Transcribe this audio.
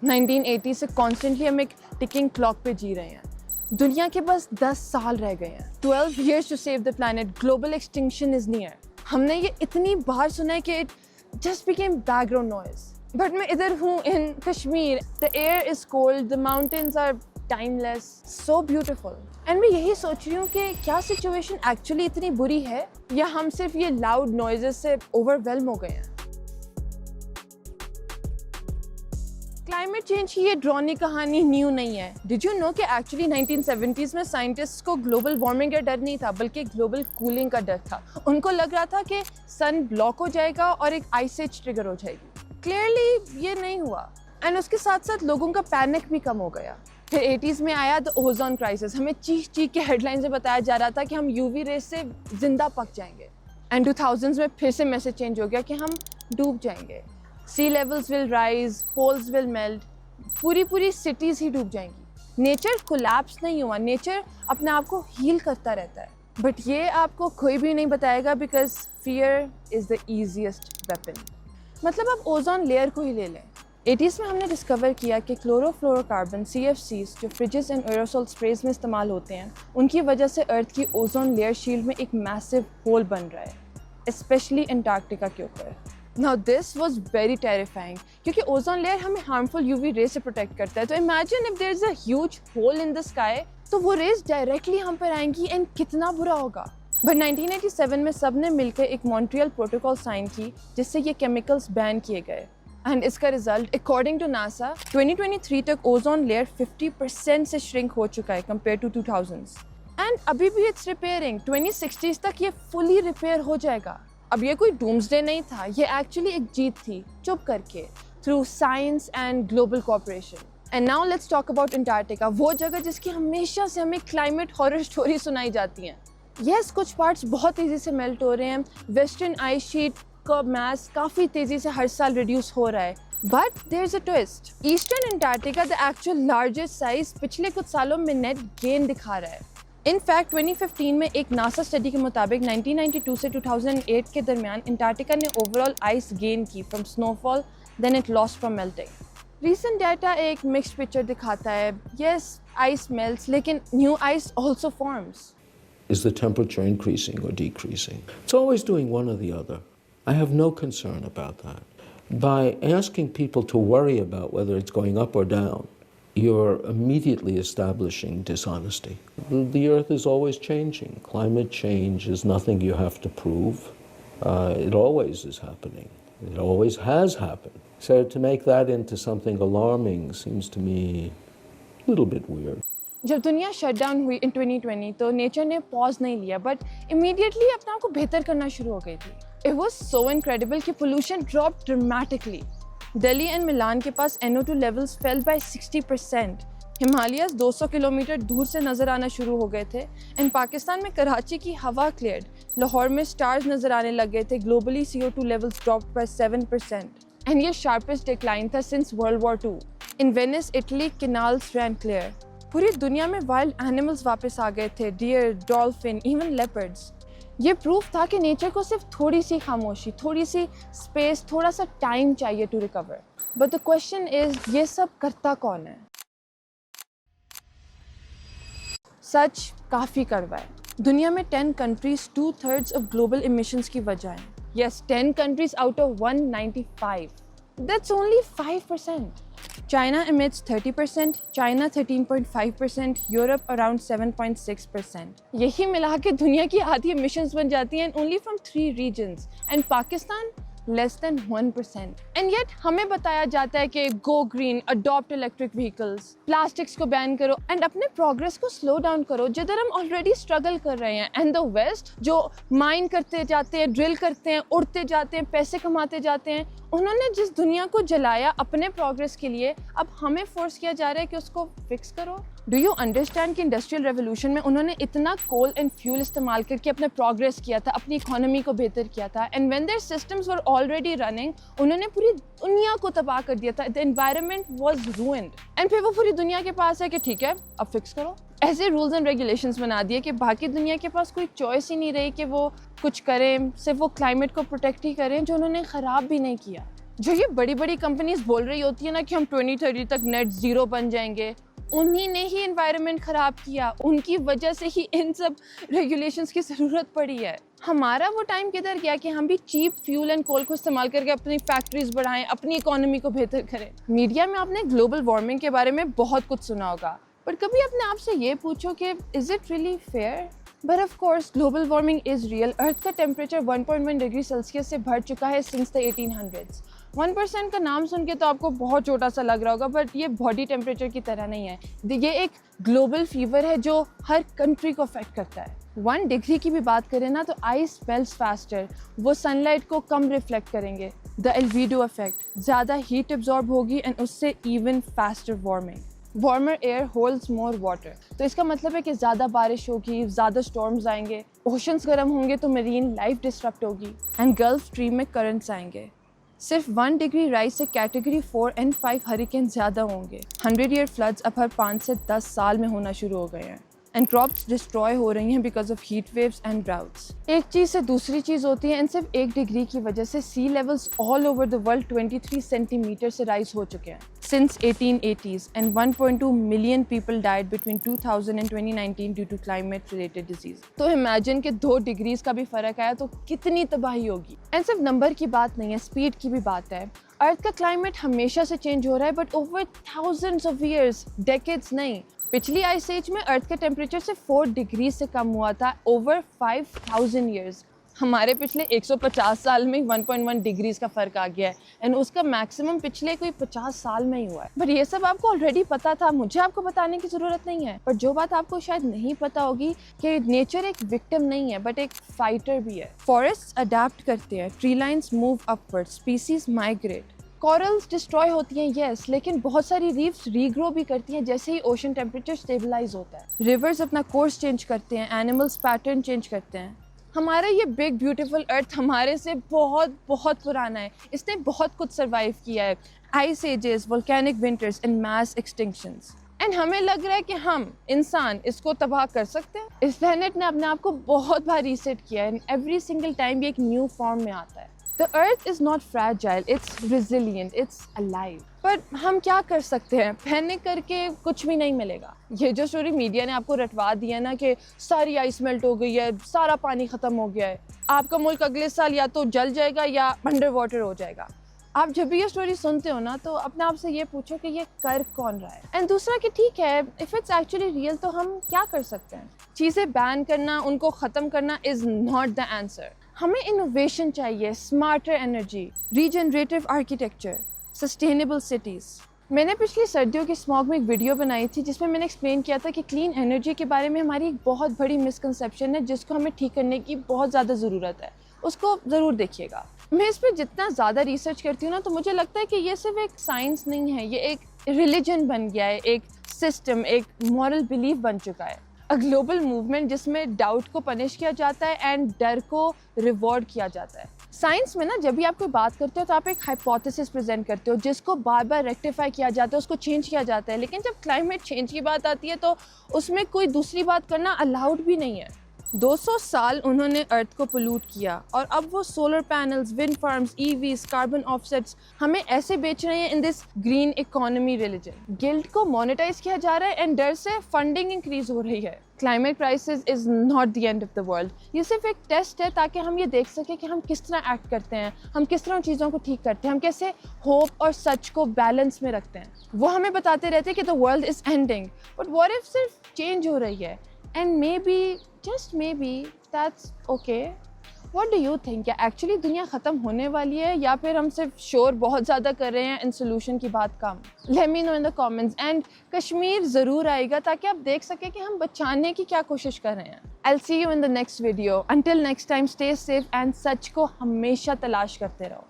1980 से कॉन्स्टेंटली हम एक टिकिंग क्लॉक पे जी रहे हैं। दुनिया के बस 10 साल रह गए हैं। 12 years to save the planet. Global extinction is near. हमने ये इतनी बार सुना है कि it just became background noise. But मैं इधर हूँ in Kashmir. The air is cold. The mountains are timeless. So beautiful. And मैं यही सोच रही हूँ कि क्या सिचुएशन एक्चुअली इतनी बुरी है या हम सिर्फ ये लाउड नॉइजेस से ओवरवेल्म हो गए हैं। क्लाइमेट चेंज की ये ड्रानी कहानी न्यू नहीं है। डिड यू नो कि एक्चुअली 1970s में साइंटिस्ट्स को ग्लोबल वार्मिंग का डर नहीं था बल्कि ग्लोबल कूलिंग का डर था। उनको लग रहा था कि सन ब्लॉक हो जाएगा और एक आइस एज ट्रिगर हो जाएगी। क्लियरली ये नहीं हुआ एंड उसके साथ साथ लोगों का पैनिक भी कम हो गया। फिर 80s में आया द ओजोन क्राइसिस। हमें चीख चीख के हेडलाइन से बताया जा रहा था कि हम यूवी रेस से जिंदा पक जाएंगे एंड 2000s में फिर से मैसेज चेंज हो गया कि हम डूब जाएंगे। Sea levels will rise, poles will melt, पूरी सिटीज़ ही डूब जाएंगी। नेचर कोलैप्स नहीं हुआ, नेचर अपने आप को हील करता रहता है। बट ये आपको कोई भी नहीं बताएगा because fear is the easiest weapon. मतलब आप ओजोन लेयर को ही ले लें। 80s में हमने डिस्कवर किया कि क्लोरोफ्लोरोकार्बन CFCs जो फ्रिजेस एंड एरोसोल स्प्रेज में इस्तेमाल होते हैं उनकी वजह से अर्थ की ओजोन लेयर शील्ड में एक मैसिव होल बन रहा है, स्पेशली अंटार्कटिका के ऊपर। Now this was very terrifying क्योंकि ओजोन लेयर हमें हार्मफुल यूवी रे से प्रोटेक्ट करता है। तो imagine if there is a huge hole in the sky तो वो रेज डायरेक्टली हम पर आएंगी एंड कितना बुरा होगा। बट 1987 में सब ने मिलकर एक मॉन्ट्रियल प्रोटोकॉल साइन की जिससे ये केमिकल्स बैन किए गए एंड इसका रिजल्ट अकॉर्डिंग टू नासा 2023 तक ओजोन लेयर 50% से श्रिंक हो चुका है कंपेयर टू 2000s एंड अभी भी इट्स रिपेयरिंग। 2060s तक ये फुली रिपेयर हो जाएगा। अब ये कोई डूम्सडे नहीं था, ये एक्चुअली एक जीत थी चुप करके through science and global cooperation. And now let's talk about Antarctica, वो जगह जिसकी हमेशा से हमें क्लाइमेट हॉरर स्टोरी सुनाई जाती हैं। यस, कुछ पार्ट्स बहुत तेज़ी से मेल्ट हो रहे हैं, वेस्टर्न आइस शीट का मास काफ़ी तेज़ी से हर साल रिड्यूस हो रहा है। But there is a twist, eastern Antarctica the actual largest size पिछले कुछ सालों में नेट गेन दिखा रहा है। इनफैक्ट 2015 में एक नासा स्टडी के मुताबिक 1992 से 2008 के दरमियान अंटार्कटिका ने ओवरऑल आइस गेन की from snowfall then it lost from melting. Recent data एक मिक्स्ड पिक्चर दिखाता है। यस, आइस मेल्ट्स लेकिन new ice also forms. Is the temperature increasing or decreasing? It's always doing one or the other. I have no concern about that. By asking people to worry about whether it's going up or down, you're immediately establishing dishonesty. The earth is always changing. Climate change is nothing you have to prove. It always is happening. It always has happened. So to make that into something alarming seems to me a little bit weird. जब दुनिया shut down हुई इन 2020 तो nature ने pause नहीं लिया but immediately अपने आप को बेहतर करना शुरू हो गई थी। इट वाज सो इनक्रेडिबल कि pollution drop dramatically. Delhi and Milan के पास NO2 levels fell by 60%। Himalayas 200 kilometre दूर से नजर आना शुरू हो गए थे एंड पाकिस्तान में कराची की हवा क्लियर्ड, लाहौर में स्टार्स नजर आने लग गए थे। Globally CO2 levels dropped by 7% and ये शार्पेस्ट डिक्लाइन था since world war 2। In Venice Italy canals ran clear. पूरी दुनिया में वाइल्ड एनिमल्स वापस आ गए थे, डियर, डॉल्फिन, इवन लेपर्ड्स। ये प्रूफ था कि नेचर को सिर्फ थोड़ी सी खामोशी, थोड़ी सी स्पेस, थोड़ा सा टाइम चाहिए to recover. But the question is ये सब करता कौन है? सच काफ़ी कड़वा है। दुनिया में 10 कंट्रीज 2/3 ऑफ ग्लोबल इमिशंस की वजह है। Yes, 10 countries out of 195। That's only 5%। China emits 30%, China 13.5%, Europe around 7.6%. यही मिला के दुनिया की आधी emissions बन जाती हैं only from 3 regions and Pakistan less than 1%. And yet हमें बताया जाता है कि go green, adopt electric vehicles, plastics को बैन करो and अपने progress को slow down करो जिधर हम already struggle कर रहे हैं। And the West जो mine करते जाते हैं, drill करते हैं, उड़ते जाते हैं, पैसे कमाते जाते हैं, उन्होंने जिस दुनिया को जलाया अपने प्रोग्रेस के लिए अब हमें फोर्स किया जा रहा है कि उसको फिक्स करो। डू यू अंडरस्टैंड कि इंडस्ट्रियल रेवोल्यूशन में उन्होंने इतना कोल एंड फ्यूल इस्तेमाल करके अपने प्रोग्रेस किया था, अपनी इकोनॉमी को बेहतर किया था and when their systems were already running उन्होंने पूरी दुनिया को तबाह कर दिया था। The environment was ruined and फिर वो पूरी दुनिया के पास है कि ठीक है अब फिक्स करो। ऐसे रूल्स एंड रेगुलेशंस बना दिए कि बाकी दुनिया के पास कोई चॉइस ही नहीं रही कि वो कुछ करें, सिर्फ वो क्लाइमेट को प्रोटेक्ट ही करें जो उन्होंने ख़राब भी नहीं किया। जो ये बड़ी बड़ी कंपनीज बोल रही होती है ना कि हम 2030 तक नेट ज़ीरो बन जाएंगे, उन्हीं ने ही एनवायरनमेंट ख़राब किया, उनकी वजह से ही इन सब रेगुलेशंस की ज़रूरत पड़ी है। हमारा वो टाइम किधर गया कि हम भी चीप फ्यूल एंड कोल को इस्तेमाल करके अपनी फैक्ट्रीज बढ़ाएं, अपनी इकोनॉमी को बेहतर करें। मीडिया में आपने ग्लोबल वार्मिंग के बारे में बहुत कुछ सुना होगा, पर कभी अपने आप से ये पूछो कि is it really fair? But of course global warming is real. Earth का टेम्परेचर 1.1 डिग्री सेल्सियस से बढ़ चुका है सिंस द 1800s। 1% का नाम सुन के तो आपको बहुत छोटा सा लग रहा होगा, बट ये बॉडी टेम्परेचर की तरह नहीं है। ये एक ग्लोबल फीवर है जो हर कंट्री को अफेक्ट करता है। 1 डिग्री की भी बात करें ना तो आइस मेल्ट्स फास्टर, वो सनलाइट को कम रिफ्लेक्ट करेंगे। द एल्वीडो इफेक्ट, ज़्यादा हीट एब्जॉर्ब होगी एंड उससे even faster warming. Warmer air holds more water, तो इसका मतलब है कि ज़्यादा बारिश होगी, ज़्यादा स्टॉर्म्स आएंगे, ओशंस गर्म होंगे तो मरीन लाइफ डिस्टर्ब होगी एंड गल्फ स्ट्रीम में करंट्स आएंगे। सिर्फ 1 डिग्री राइज से कैटेगरी 4 एंड 5 हरिकेन ज़्यादा होंगे। 100 ईयर फ्लड्स अब हर 5 से 10 साल में होना शुरू हो गए हैं एंड क्रॉप्स डिस्ट्रॉय हो रही हैं because of heat waves and droughts. एक चीज़ से दूसरी चीज़ होती है एंड सिर्फ 1 डिग्री की वजह से sea levels all over the world 23 centimetre से राइज हो चुके हैं since 1880s and 1.2 million people died between 2000 and 2019 due to climate related disease. तो इमेजिन कि 2 डिग्रीज का भी फर्क आया तो कितनी तबाही होगी। एंड सिर्फ नंबर की बात नहीं है, स्पीड की भी बात है। अर्थ का क्लाइमेट हमेशा से चेंज हो रहा है, but over thousands of years, decades नहीं। पिछली आइस एज में अर्थ का टेम्परेचर से 4 डिग्री से कम हुआ था ओवर 5000 ईयर्स। हमारे पिछले 150 साल में 1.1 डिग्रीज का फ़र्क आ गया है एंड उसका मैक्सिमम पिछले कोई 50 साल में ही हुआ है। बट ये सब आपको ऑलरेडी पता था, मुझे आपको बताने की ज़रूरत नहीं है। पर जो बात आपको शायद नहीं पता होगी कि नेचर एक विक्टिम नहीं है बट एक फाइटर भी है। फॉरेस्ट्स अडेप्ट करते हैं, tree lines move upward, species migrate, corals destroy होती हैं यस, लेकिन बहुत सारी रीफ्स रीग्रो भी करती हैं जैसे ही ओशन टेम्परेचर स्टेबलाइज होता है। रिवर्स अपना कोर्स चेंज करते हैं, एनिमल्स पैटर्न चेंज करते हैं। हमारा ये बिग ब्यूटीफुल अर्थ हमारे से बहुत बहुत पुराना है, इसने बहुत कुछ सर्वाइव किया है। Ice edges, volcanic winters and mass extinctions. And हमें लग रहा है कि हम इंसान इसको तबाह कर सकते हैं। इस प्लैनेट ने अपने आप को बहुत बार रीसेट किया है एंड एवरी सिंगल टाइम ये एक न्यू फॉर्म में आता है। The earth is not fragile, it's resilient, it's alive. पर हम क्या कर सकते हैं? पैनिक करके कुछ भी नहीं मिलेगा। ये जो स्टोरी मीडिया ने आपको रटवा दी है ना कि सारी आइस मेल्ट हो गई है, सारा पानी ख़त्म हो गया है, आपका मुल्क अगले साल या तो जल जाएगा या अंडर वाटर हो जाएगा। आप जब भी ये स्टोरी सुनते हो ना तो अपने आप से ये पूछो कि ये कर कौन रहा है। एंड दूसरा कि ठीक है, इफ़ इट्स एक्चुअली रियल तो हम क्या कर सकते हैं? चीज़ें बैन करना, उनको ख़त्म करना इज़ नॉट द आंसर। हमें इनोवेशन चाहिए, smarter energy, regenerative architecture, sustainable cities. मैंने पिछली सर्दियों की स्मॉग में एक वीडियो बनाई थी जिसमें मैंने एक्सप्लेन किया था कि क्लीन एनर्जी के बारे में हमारी एक बहुत बड़ी मिसकंसेप्शन है जिसको हमें ठीक करने की बहुत ज़्यादा ज़रूरत है। उसको ज़रूर देखिएगा। मैं इस पर जितना ज़्यादा रिसर्च करती हूँ ना तो मुझे लगता है कि ये सिर्फ एक साइंस नहीं है, ये एक रिलीजन बन गया है, एक सिस्टम, एक मॉरल बिलीफ बन चुका है। अ ग्लोबल मूवमेंट जिसमें डाउट को पनिश किया जाता है एंड डर को रिवॉर्ड किया जाता है। साइंस में ना जब भी आप कोई बात करते हो तो आप एक हाइपोथेसिस प्रेजेंट करते हो जिसको बार बार रेक्टिफाई किया जाता है, उसको चेंज किया जाता है। लेकिन जब क्लाइमेट चेंज की बात आती है तो उसमें कोई दूसरी बात करना अलाउड भी नहीं है। 200 साल उन्होंने अर्थ को पोल्यूट किया और अब वो solar panels, wind farms, EVs, carbon offsets हमें ऐसे बेच रहे हैं in this green economy religion. Guilt को मोनेटाइज किया जा रहा है एंड डर से फंडिंग इंक्रीज हो रही है। Climate crisis is not the end of the world, ये सिर्फ एक टेस्ट है ताकि हम ये देख सकें कि हम किस तरह एक्ट करते हैं, हम किस तरह चीज़ों को ठीक करते हैं, हम कैसे होप और सच को बैलेंस में रखते हैं। वो हमें बताते रहते हैं कि the world is ending, but what if सिर्फ चेंज हो रही है and may be, just may be that's okay. What do you think? क्या एक्चुअली दुनिया ख़त्म होने वाली है या फिर हम सिर्फ शोर बहुत ज़्यादा कर रहे हैं एंड सोल्यूशन की बात कम? Let me know in the comments. And Kashmir ज़रूर आएगा ताकि आप देख सकें कि हम बचाने की क्या कोशिश कर रहे हैं। I'll see you in the next video. Until next time, stay safe and सच को हमेशा तलाश करते रहो।